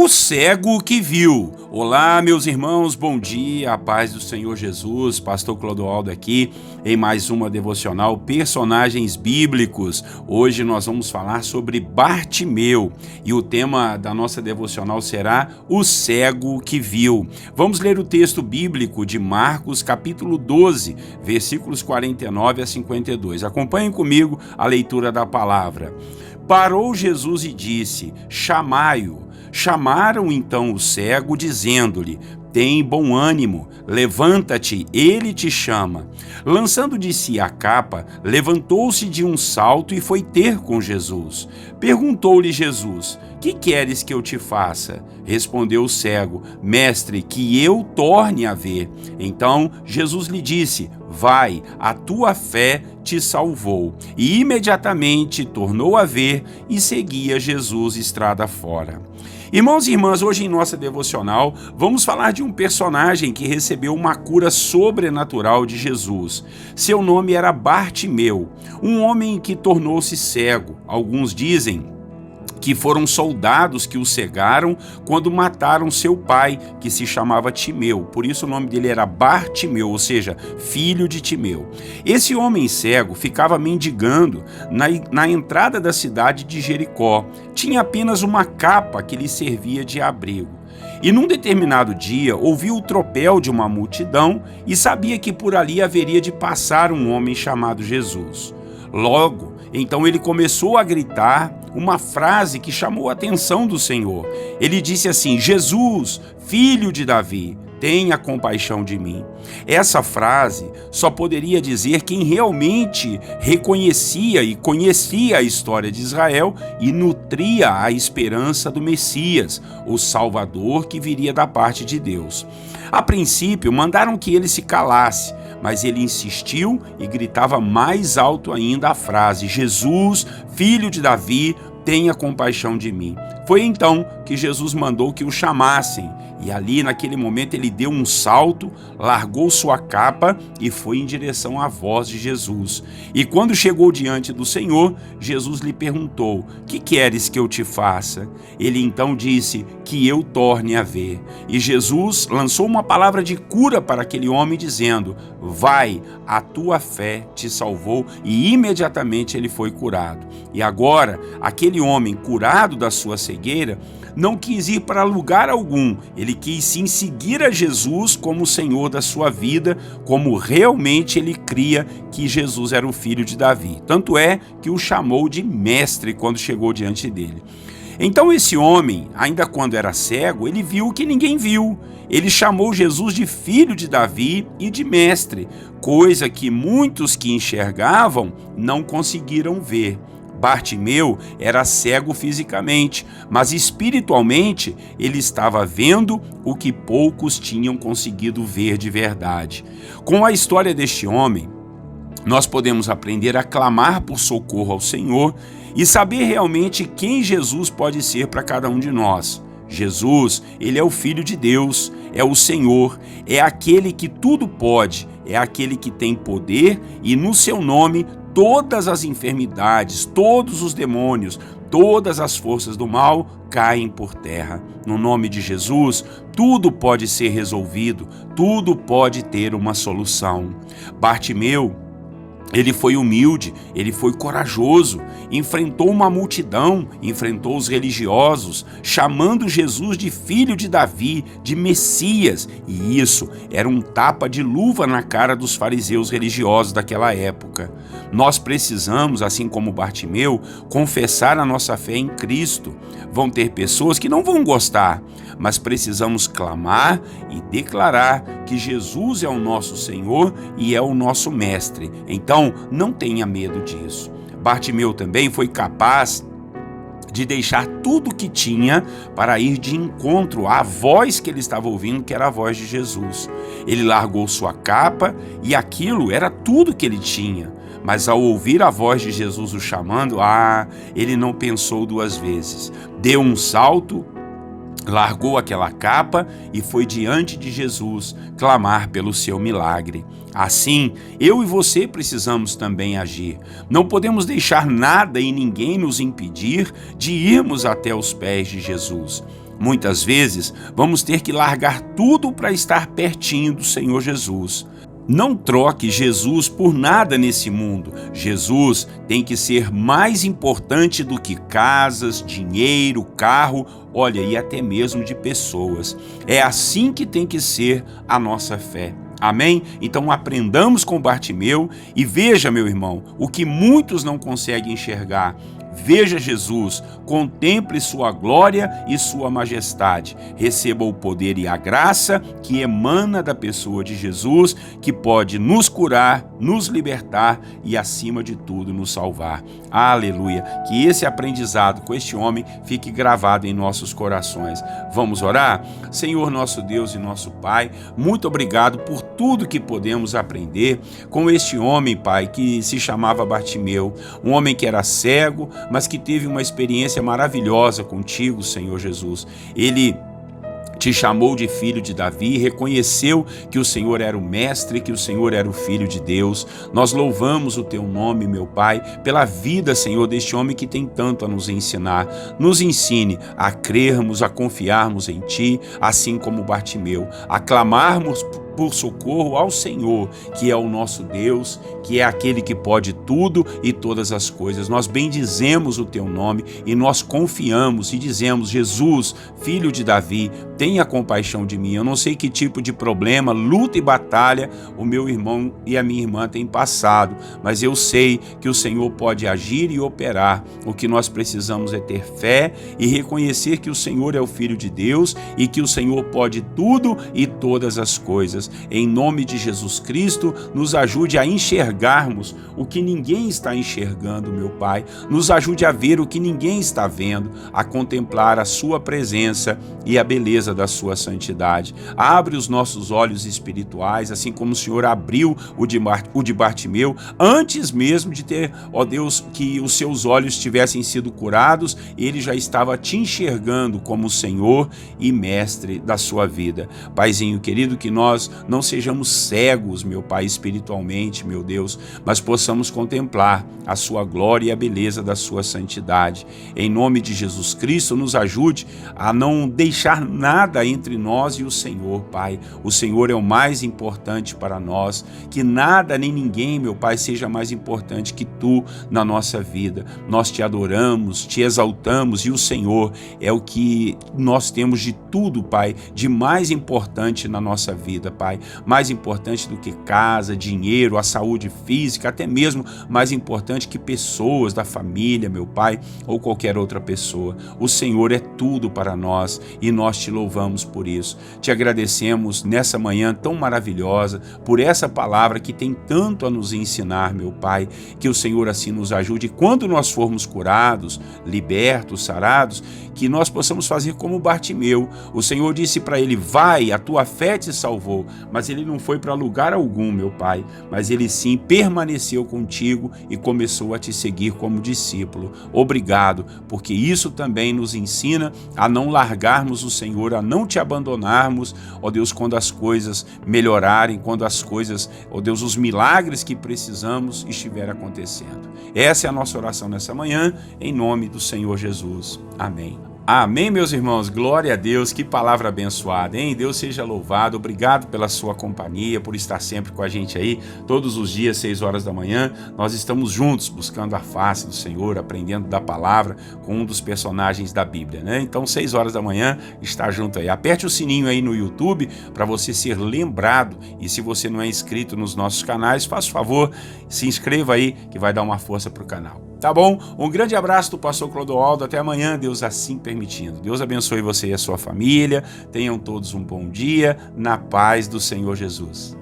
O cego que viu. Olá, meus irmãos, bom dia, a paz do Senhor Jesus. Pastor Clodoaldo aqui em mais uma devocional Personagens Bíblicos. Hoje nós vamos falar sobre Bartimeu e o tema da nossa devocional será o cego que viu. Vamos ler o texto bíblico de Marcos, capítulo 12, versículos 49 a 52. Acompanhem comigo a leitura da palavra. Parou Jesus e disse: chamai-o. Chamaram então o cego, dizendo-lhe: tem bom ânimo, levanta-te, ele te chama. Lançando de si a capa, levantou-se de um salto e foi ter com Jesus. Perguntou-lhe Jesus: que queres que eu te faça? Respondeu o cego: mestre, que eu torne a ver. Então Jesus lhe disse: vai, a tua fé te salvou. E imediatamente tornou a ver e seguia Jesus estrada fora. Irmãos e irmãs, hoje em nossa devocional, vamos falar de um personagem que recebeu uma cura sobrenatural de Jesus. Seu nome era Bartimeu, um homem que tornou-se cego. Alguns dizem que foram soldados que o cegaram quando mataram seu pai, que se chamava Timeu. Por isso o nome dele era Bartimeu, ou seja, filho de Timeu. Esse homem cego ficava mendigando na entrada da cidade de Jericó. Tinha apenas uma capa que lhe servia de abrigo. E num determinado dia ouviu o tropel de uma multidão e sabia que por ali haveria de passar um homem chamado Jesus. Logo, então ele começou a gritar uma frase que chamou a atenção do Senhor. Ele disse assim: Jesus, filho de Davi, tenha compaixão de mim. Essa frase só poderia dizer quem realmente reconhecia e conhecia a história de Israel e nutria a esperança do Messias, o Salvador que viria da parte de Deus. A princípio, mandaram que ele se calasse, mas ele insistiu e gritava mais alto ainda a frase: Jesus, filho de Davi, tenha compaixão de mim. Foi então que Jesus mandou que o chamassem, e ali naquele momento ele deu um salto, largou sua capa e foi em direção à voz de Jesus. E quando chegou diante do Senhor, Jesus lhe perguntou: que queres que eu te faça? Ele então disse: que eu torne a ver. E Jesus lançou uma palavra de cura para aquele homem, dizendo: vai, a tua fé te salvou, e imediatamente ele foi curado. E agora, aquele homem curado da sua cegueira não quis ir para lugar algum, ele quis sim seguir a Jesus como o Senhor da sua vida, como realmente ele cria que Jesus era o filho de Davi. Tanto é que o chamou de mestre quando chegou diante dele. Então esse homem, ainda quando era cego, ele viu o que ninguém viu. Ele chamou Jesus de filho de Davi e de mestre, coisa que muitos que enxergavam não conseguiram ver. Bartimeu era cego fisicamente, mas espiritualmente ele estava vendo o que poucos tinham conseguido ver de verdade. Com a história deste homem, nós podemos aprender a clamar por socorro ao Senhor e saber realmente quem Jesus pode ser para cada um de nós. Jesus, ele é o Filho de Deus, é o Senhor, é aquele que tudo pode, é aquele que tem poder e no seu nome todas as enfermidades, todos os demônios, todas as forças do mal caem por terra. No nome de Jesus, tudo pode ser resolvido, tudo pode ter uma solução. Bartimeu, ele foi humilde, ele foi corajoso, enfrentou uma multidão, enfrentou os religiosos, chamando Jesus de filho de Davi, de Messias, e isso era um tapa de luva na cara dos fariseus religiosos daquela época. Nós precisamos, assim como Bartimeu, confessar a nossa fé em Cristo. Vão ter pessoas que não vão gostar, mas precisamos clamar e declarar que Jesus é o nosso Senhor e é o nosso Mestre. Então, não tenha medo disso. Bartimeu também foi capaz de deixar tudo o que tinha para ir de encontro à voz que ele estava ouvindo, que era a voz de Jesus. Ele largou sua capa e aquilo era tudo que ele tinha. Mas ao ouvir a voz de Jesus o chamando, ele não pensou duas vezes. Deu um salto, largou aquela capa e foi diante de Jesus clamar pelo seu milagre. Assim, eu e você precisamos também agir. Não podemos deixar nada e ninguém nos impedir de irmos até os pés de Jesus. Muitas vezes vamos ter que largar tudo para estar pertinho do Senhor Jesus. Não troque Jesus por nada nesse mundo. Jesus tem que ser mais importante do que casas, dinheiro, carro, olha, e até mesmo de pessoas. É assim que tem que ser a nossa fé. Amém? Então aprendamos com Bartimeu e veja, meu irmão, o que muitos não conseguem enxergar. Veja Jesus, contemple sua glória e sua majestade. Receba o poder e a graça que emana da pessoa de Jesus, que pode nos curar, nos libertar e, acima de tudo, nos salvar. Aleluia! Que esse aprendizado com este homem fique gravado em nossos corações. Vamos orar? Senhor nosso Deus e nosso Pai, muito obrigado por tudo que podemos aprender com este homem, Pai, que se chamava Bartimeu, um homem que era cego, mas que teve uma experiência maravilhosa contigo, Senhor Jesus. Ele te chamou de filho de Davi, reconheceu que o Senhor era o mestre, que o Senhor era o filho de Deus. Nós louvamos o teu nome, meu Pai, pela vida, Senhor, deste homem que tem tanto a nos ensinar. Nos ensine a crermos, a confiarmos em ti, assim como Bartimeu, a clamarmos por socorro ao Senhor, que é o nosso Deus, que é aquele que pode tudo e todas as coisas. Nós bendizemos o teu nome e nós confiamos e dizemos: Jesus, filho de Davi, tenha compaixão de mim. Eu não sei que tipo de problema, luta e batalha o meu irmão e a minha irmã têm passado, mas eu sei que o Senhor pode agir e operar. O que nós precisamos é ter fé e reconhecer que o Senhor é o Filho de Deus e que o Senhor pode tudo e todas as coisas. Em nome de Jesus Cristo, nos ajude a enxergarmos o que ninguém está enxergando, meu Pai. Nos ajude a ver o que ninguém está vendo, a contemplar a sua presença e a beleza da sua santidade. Abre os nossos olhos espirituais, assim como o Senhor abriu o de Bartimeu, antes mesmo de ter, ó Deus, que os seus olhos tivessem sido curados, ele já estava te enxergando como Senhor e Mestre da sua vida. Paizinho querido, que nós não sejamos cegos, meu Pai, espiritualmente, meu Deus, mas possamos contemplar a sua glória e a beleza da sua santidade. Em nome de Jesus Cristo, nos ajude a não deixar nada entre nós e o Senhor, Pai. O Senhor é o mais importante para nós, que nada nem ninguém, meu Pai, seja mais importante que tu na nossa vida. Nós te adoramos, te exaltamos e o Senhor é o que nós temos de tudo, Pai, de mais importante na nossa vida, Pai. Mais importante do que casa, dinheiro, a saúde física, até mesmo mais importante que pessoas da família, meu Pai, ou qualquer outra pessoa. O Senhor é tudo para nós e nós te louvamos por isso. Te agradecemos nessa manhã tão maravilhosa por essa palavra que tem tanto a nos ensinar, meu Pai. Que o Senhor assim nos ajude, quando nós formos curados, libertos, sarados, que nós possamos fazer como Bartimeu. O Senhor disse para ele: vai, a tua fé te salvou. Mas ele não foi para lugar algum, meu Pai, mas ele sim permaneceu contigo e começou a te seguir como discípulo. Obrigado, porque isso também nos ensina a não largarmos o Senhor, a não te abandonarmos, ó Deus, quando as coisas melhorarem, quando as coisas, ó Deus, os milagres que precisamos estiver acontecendo. Essa é a nossa oração nessa manhã, em nome do Senhor Jesus. Amém. Amém, meus irmãos, glória a Deus, que palavra abençoada, hein? Deus seja louvado, obrigado pela sua companhia, por estar sempre com a gente aí, todos os dias, 6 horas da manhã, nós estamos juntos, buscando a face do Senhor, aprendendo da palavra com um dos personagens da Bíblia, né? Então, 6 horas da manhã, está junto aí, aperte o sininho aí no YouTube, para você ser lembrado, e se você não é inscrito nos nossos canais, faça o favor, se inscreva aí, que vai dar uma força para o canal. Tá bom? Um grande abraço do pastor Clodoaldo. Até amanhã, Deus assim permitindo. Deus abençoe você e a sua família. Tenham todos um bom dia, na paz do Senhor Jesus.